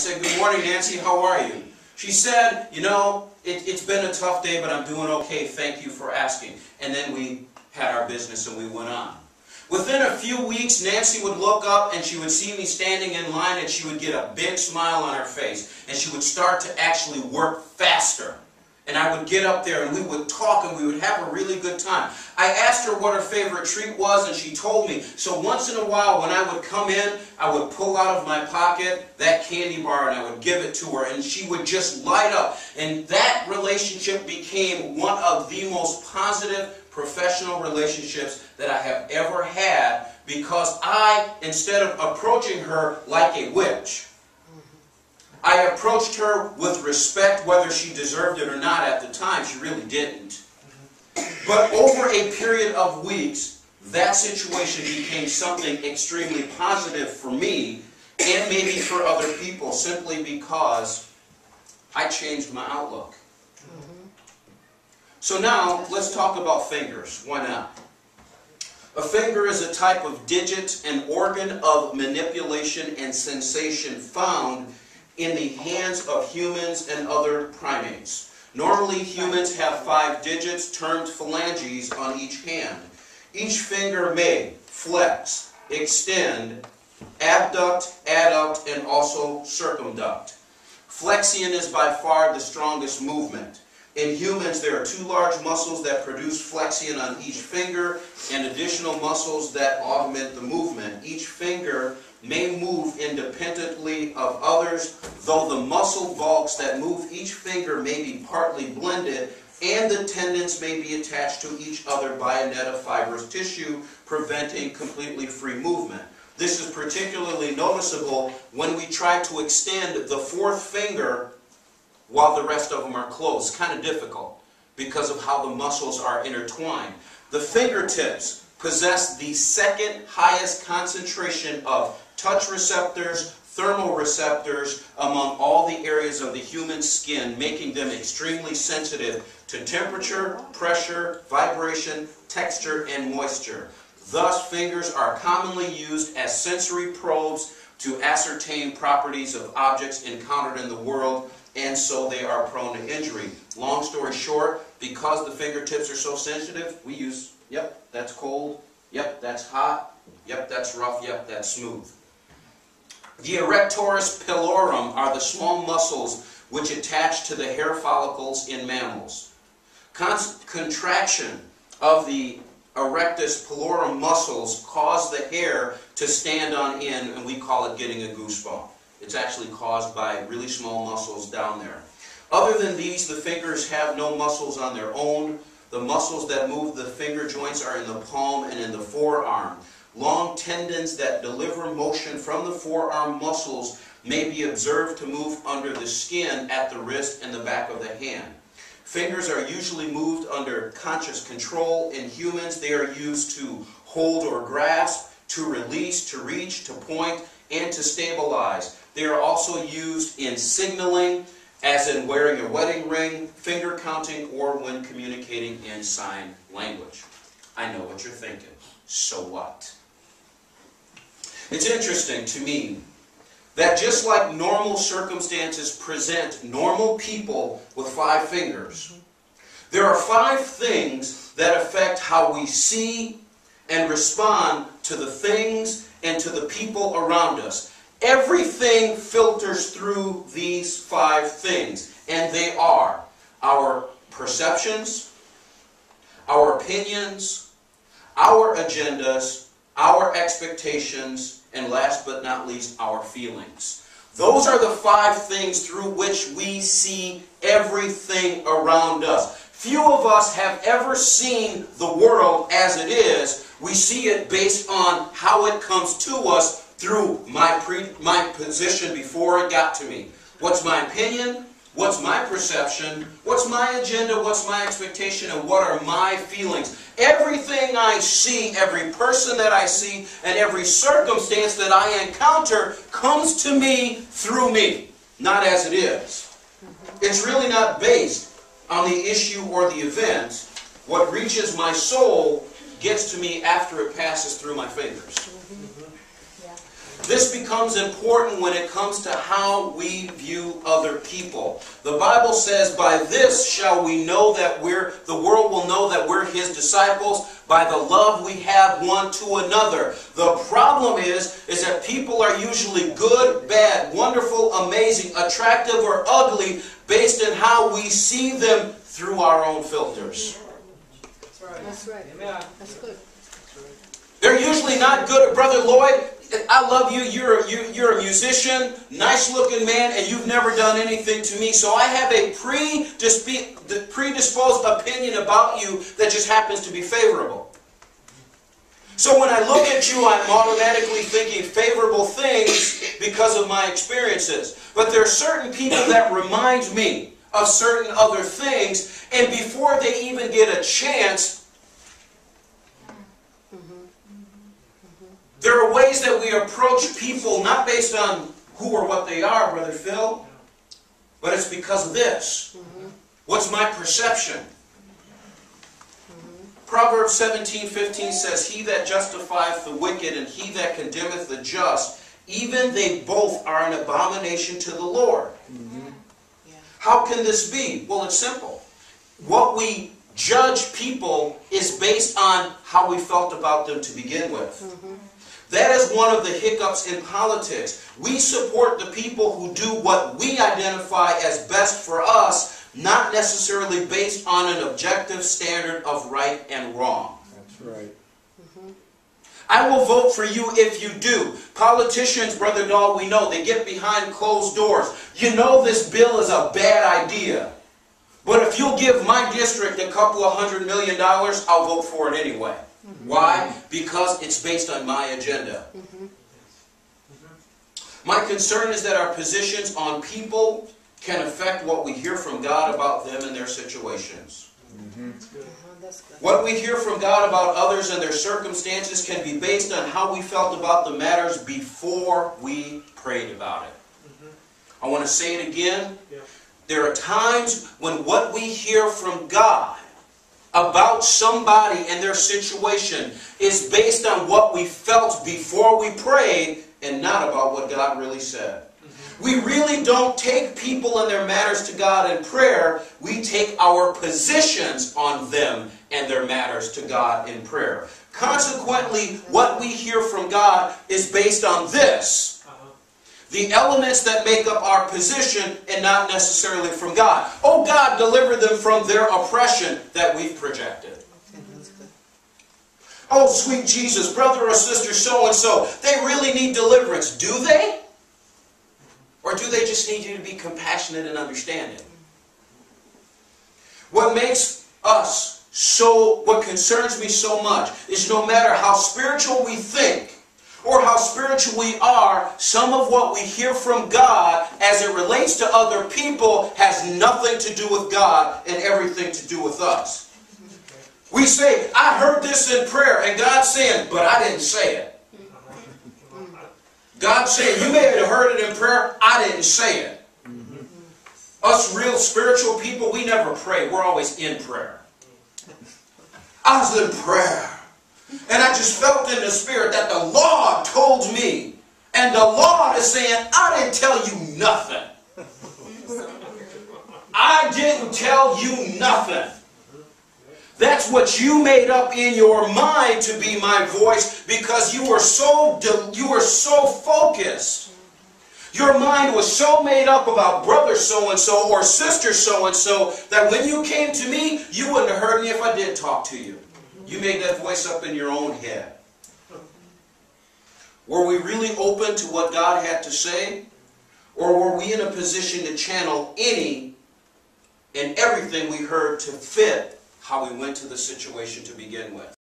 said, "Good morning, Nancy, how are you?" She said, "You know, it's been a tough day, but I'm doing okay, thank you for asking." And then we had our business and we went on. Within a few weeks, Nancy would look up and she would see me standing in line and she would get a big smile on her face. And she would start to actually work faster. And I would get up there and we would talk and we would have a really good time. I asked her what her favorite treat was and she told me. So once in a while when I would come in, I would pull out of my pocket that candy bar and I would give it to her and she would just light up. And that relationship became one of the most positive professional relationships that I have ever had, because I, instead of approaching her like a witch, I approached her with respect, whether she deserved it or not at the time. She really didn't. But over a period of weeks, that situation became something extremely positive for me and maybe for other people, simply because I changed my outlook. So now, let's talk about fingers. Why not? A finger is a type of digit, an organ of manipulation and sensation found in the hands of humans and other primates. Normally, humans have 5 digits termed phalanges on each hand. Each finger may flex, extend, abduct, adduct, and also circumduct. Flexion is by far the strongest movement. In humans, there are 2 large muscles that produce flexion on each finger and additional muscles that augment the movement. Each finger may move independently of others, though the muscle bulks that move each finger may be partly blended, and the tendons may be attached to each other by a net of fibrous tissue, preventing completely free movement. This is particularly noticeable when we try to extend the 4th finger while the rest of them are closed. It's kind of difficult because of how the muscles are intertwined. The fingertips possess the 2nd highest concentration of touch receptors, thermoreceptors among all the areas of the human skin, making them extremely sensitive to temperature, pressure, vibration, texture, and moisture. Thus, fingers are commonly used as sensory probes to ascertain properties of objects encountered in the world, and so they are prone to injury. Long story short, because the fingertips are so sensitive, we use, yep, that's cold, yep, that's hot, yep, that's rough, yep, that's smooth. The erectores pilorum are the small muscles which attach to the hair follicles in mammals. Contraction of the erectus pilorum muscles cause the hair to stand on end, and we call it getting a goosebump. It's actually caused by really small muscles down there. Other than these, the fingers have no muscles on their own. The muscles that move the finger joints are in the palm and in the forearm. Long tendons that deliver motion from the forearm muscles may be observed to move under the skin at the wrist and the back of the hand. Fingers are usually moved under conscious control. In humans, they are used to hold or grasp, to release, to reach, to point, and to stabilize. They are also used in signaling, as in wearing a wedding ring, finger counting, or when communicating in sign language. I know what you're thinking. So what? It's interesting to me that just like normal circumstances present normal people with 5 fingers, there are 5 things that affect how we see and respond to the things and to the people around us. Everything filters through these 5 things, and they are our perceptions, our opinions, our agendas, our expectations, and last but not least, our feelings. Those are the 5 things through which we see everything around us. Few of us have ever seen the world as it is. We see it based on how it comes to us through my position before it got to me. What's my opinion? What's my perception? What's my agenda? What's my expectation? And what are my feelings? Everything I see, every person that I see, and every circumstance that I encounter comes to me through me, not as it is. It's really not based on the issue or the event. What reaches my soul gets to me after it passes through my fingers. This becomes important when it comes to how we view other people. The Bible says, by this shall we know that the world will know that we're His disciples, by the love we have one to another. The problem is that people are usually good, bad, wonderful, amazing, attractive, or ugly based on how we see them through our own filters. That's right. That's right. Amen. That's good. They're usually not good. Brother Lloyd, I love you. You're a musician, nice-looking man, and you've never done anything to me. So I have a predisposed opinion about you that just happens to be favorable. So when I look at you, I'm automatically thinking favorable things because of my experiences. But there are certain people that remind me of certain other things, and before they even get a chance, there are ways that we approach people not based on who or what they are, Brother Phil, but it's because of this. What's my perception? Proverbs 17:15 says, He that justifieth the wicked and he that condemneth the just, even they both are an abomination to the Lord. How can this be? Well, it's simple. What we judge people is based on how we felt about them to begin with. That is one of the hiccups in politics. We support the people who do what we identify as best for us, not necessarily based on an objective standard of right and wrong. That's right. I will vote for you if you do. Politicians, Brother Dahl, we know, they get behind closed doors. You know this bill is a bad idea. But if you'll give my district a couple of $100 million, I'll vote for it anyway. Why? Because it's based on my agenda. My concern is that our positions on people can affect what we hear from God about them and their situations. What we hear from God about others and their circumstances can be based on how we felt about the matters before we prayed about it. I want to say it again. There are times when what we hear from God about somebody and their situation is based on what we felt before we prayed and not about what God really said. We really don't take people and their matters to God in prayer. We take our positions on them and their matters to God in prayer. Consequently, what we hear from God is based on this. The elements that make up our position and not necessarily from God. Oh, God, deliver them from their oppression that we've projected. Oh, sweet Jesus, brother or sister so-and-so, they really need deliverance. Do they? Or do they just need you to be compassionate and understanding? What concerns me so much is no matter how spiritual we think or how spiritual we are, some of what we hear from God as it relates to other people has nothing to do with God and everything to do with us. We say, I heard this in prayer, and God's saying, but I didn't say it. God's saying, you may have heard it in prayer, I didn't say it. Us real spiritual people, we never pray. We're always in prayer. I was in prayer. And I just felt in the Spirit that the Lord told me. And the Lord is saying, I didn't tell you nothing. I didn't tell you nothing. That's what you made up in your mind to be my voice because you were so focused. Your mind was so made up about brother so-and-so or sister so-and-so that when you came to me, you wouldn't have heard me if I did talk to you. You made that voice up in your own head. Were we really open to what God had to say? Or were we in a position to channel any and everything we heard to fit how we went to the situation to begin with?